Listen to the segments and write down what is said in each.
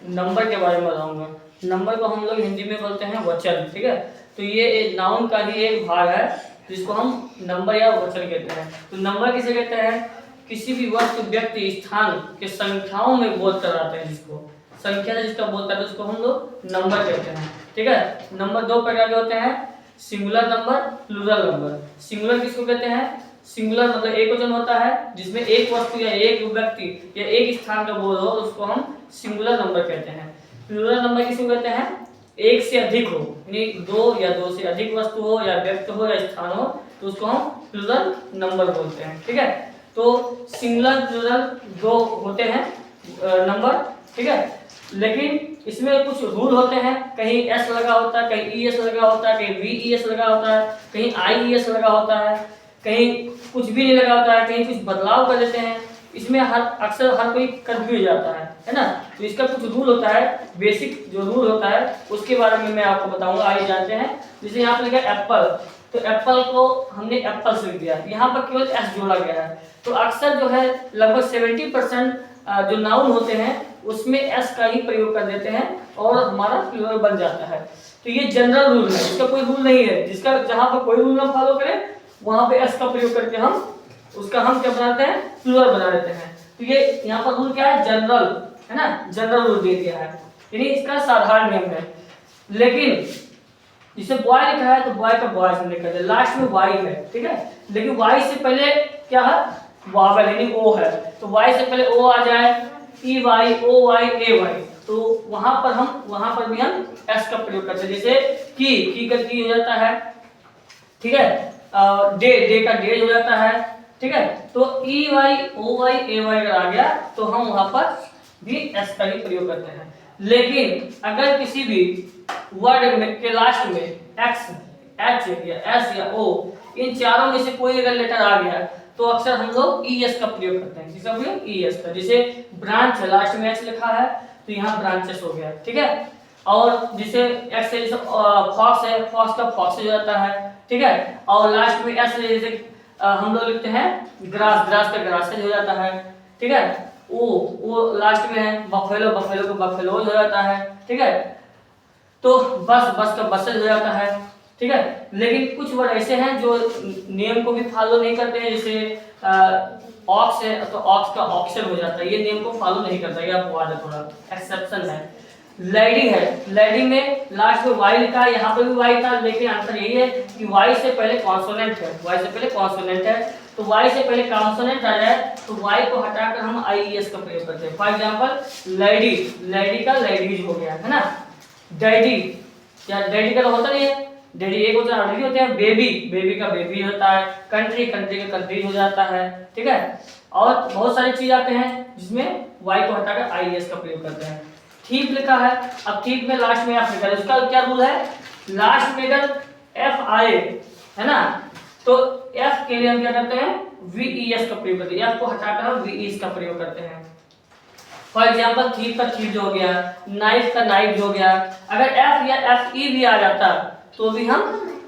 Number के बारे में बताऊंगा। नंबर को हम लोग हिंदी में बोलते हैं वचन, ठीक है। तो ये एक नाउन का ही एक भाग है जिसको हम नंबर या वचन कहते हैं। तो नंबर किसे कहते हैं? किसी भी वस्तु, व्यक्ति, स्थान के संख्याओं में बोध कराते हैं, जिसको संख्या से जिसका बोध कराते हैं उसको हम लोग नंबर कहते हैं, ठीक है। नंबर दो प्रकार के होते हैं, singular number, plural number. Singular किसको कहते हैं? सिंगुलर मतलब एक वचन होता है जिसमें एक वस्तु या एक व्यक्ति या एक स्थान का बोध हो, उसको हम सिंगुलर नंबर कहते हैं। प्लूरल नंबर किसको कहते हैं? एक से अधिक हो, यानी दो या दो से अधिक वस्तु हो या व्यक्ति हो या स्थान हो, तो उसको हम प्लूरल नंबर बोलते हैं, ठीक है। तो सिंगुलर प्लूरल दो होते हैं नंबर, ठीक है। लेकिन इसमें कुछ रूल होते हैं, कहीं एस लगा होता है, कहीं ई एस लगा होता है, कहीं वी ई एस लगा होता है, कहीं आई ई एस लगा होता है, कहीं कुछ भी नहीं लगा होता है, कहीं कुछ बदलाव कर देते हैं। इसमें अक्सर हर कोई कंफ्यूज जाता है ना। तो इसका कुछ रूल होता है, बेसिक जो रूल होता है उसके बारे में मैं आपको बताऊंगा। आइए जानते हैं। जैसे यहाँ पे लिखा है एप्पल, तो एप्पल को हमने एप्पल से लिख दिया, यहाँ पर केवल एस जोड़ा गया है। तो अक्सर जो है लगभग 70% जो नाउन होते हैं उसमें एस का ही प्रयोग कर देते हैं और हमारा प्लूरल बन जाता है। तो ये जनरल रूल है, इसका कोई रूल नहीं है। जिसका जहाँ पर कोई रूल ना फॉलो करें वहां पे एस का प्रयोग करके हम उसका हम क्या बनाते हैं? प्लूरल बना देते हैं। तो ये यहाँ पर रूल क्या है? जनरल है ना, जनरल रूल दे दिया है, यानी इसका साधारण नियम है। लेकिन जिसे बॉय लिखा है तो बॉय का बॉय से लिखा है, लास्ट में वाई है, ठीक है। लेकिन वाई से पहले क्या है? वावल यानी ओ है, तो वाई से पहले ओ आ जाए, ई वाई, ओ वाई, ए वाई, तो वहां पर भी हम एस का प्रयोग करते हैं। जैसे की का की हो जाता है, ठीक है। डे का डे हो जाता है, ठीक है। तो ई वाई, ओ वाई, ए वाई अगर आ गया तो हम वहां पर भी एस का ही प्रयोग करते हैं। लेकिन अगर किसी भी वर्ड में के लास्ट में एक्स, एच या एस या ओ, इन चारों में से कोई अगर लेटर आ गया तो अक्सर हम लोग ई एस का प्रयोग करते हैं। किसका प्रयोग? ई एस का। जैसे ब्रांच है, लास्ट में एच लिखा है तो यहाँ ब्रांचेस हो गया, ठीक है। और जैसे एक्स से जैसे फॉक्स है, फॉक्स का फॉक्स हो जाता है, ठीक है। और लास्ट में एस जैसे हम लोग लिखते हैं ग्रास, ग्रास का ग्रासेज हो जाता है, ठीक है। वो लास्ट में है, बफेलो, बफेलो का बफेलोज हो जाता है, ठीक है। तो बस का बसेज हो जाता है, ठीक है। लेकिन कुछ वर्ड ऐसे हैं जो नियम को भी फॉलो नहीं करते हैं। जैसे ऑक्स है तो ऑक्स का ऑक्शन हो जाता है, ये नियम को फॉलो नहीं करता, ये आपको याद है, थोड़ा एक्सेप्शन है। लेडी है, लेडी में लास्ट में वाई लिखा है, यहाँ पे भी वाई था, लेकिन आंसर यही है कि वाई से पहले कॉन्सोनेंट है, वाई से पहले कॉन्सोनेंट है। तो वाई से पहले कॉन्सोनेंट आ जाए तो वाई को हटाकर हम आई एस का प्रयोग करते हैं। फॉर एग्जांपल लेडी, लेडी का लेडीज हो गया, है ना। डैडी, या डैडी का होता नहीं है, डैडी एक होता है, डैडी होते हैं। बेबी, बेबी का बेबी होता है। कंट्री, कंट्री का कंट्रीज हो जाता है, ठीक है। और बहुत सारी चीज आते हैं जिसमें वाई को हटाकर आई एस का प्रयोग करते हैं। ठीक लिखा है, अब ठीक में लास्ट में एफ लिखा है, उसका क्या रूल है? लास्ट में अगर एफ आए, है ना, तो एफ के लिए हम क्या करते हैं? वी ई एस का प्रयोग करते हैं, एफ को हटाकर हम वी ई एस का प्रयोग करते हैं। फॉर एग्जाम्पल थीप का थीप हो गया, नाइफ का नाइफ हो गया। अगर एफ या एफ ई भी आ जाता तो भी हम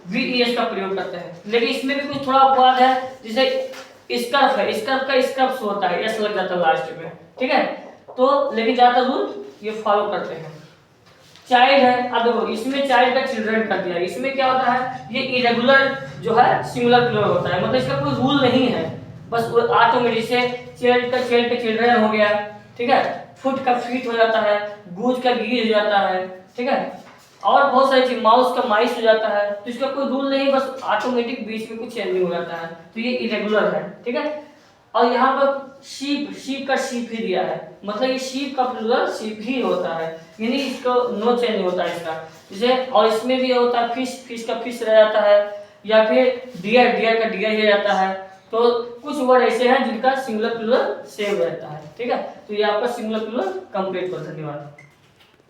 वी ई एस का प्रयोग करते हैं। लेकिन इसमें भी कुछ थोड़ा अपवाद है, जैसे स्कर्फ है, स्कर्फ का स्कर्फ होता है, एस लग जाता है लास्ट में, ठीक है। तो लेकिन ज्यादातर रूल ये फॉलो करते हैं। चाइल्ड है, अब देखो इसमें चाइल्ड का चिल्ड्रन कर दिया, इसमें क्या होता है? ये इरेगुलर जो है सिंगुलर प्लूरल होता है, मतलब इसका कोई रूल नहीं है, बस ऑटोमेटिक से चाइल्ड का चिल्ड्रन हो गया, ठीक है। फुट का फीट हो जाता है, गूज का गीज हो जाता है, ठीक है। और बहुत सारी चीज, माउस का माइस हो जाता है। तो इसका कोई रूल नहीं, बस ऑटोमेटिक बीच में कुछ चेंजिंग हो जाता है, तो ये इरेगुलर है, ठीक है। और यहाँ पर शीप, शीप का शीप ही दिया है, मतलब ये शीप का प्लूरल शीप ही होता है, यानी इसको नो चेंज होता है इसका। जैसे और इसमें भी होता है फिश, फिश का फिश रह जाता है, या फिर डियर, डियर का डियर ही रहता है। तो कुछ वर्ड ऐसे हैं जिनका सिंगुलर प्लूरल सेम रहता है, ठीक है। तो ये आपका सिंगुलर प्लूरल कंप्लीट हो। धन्यवाद।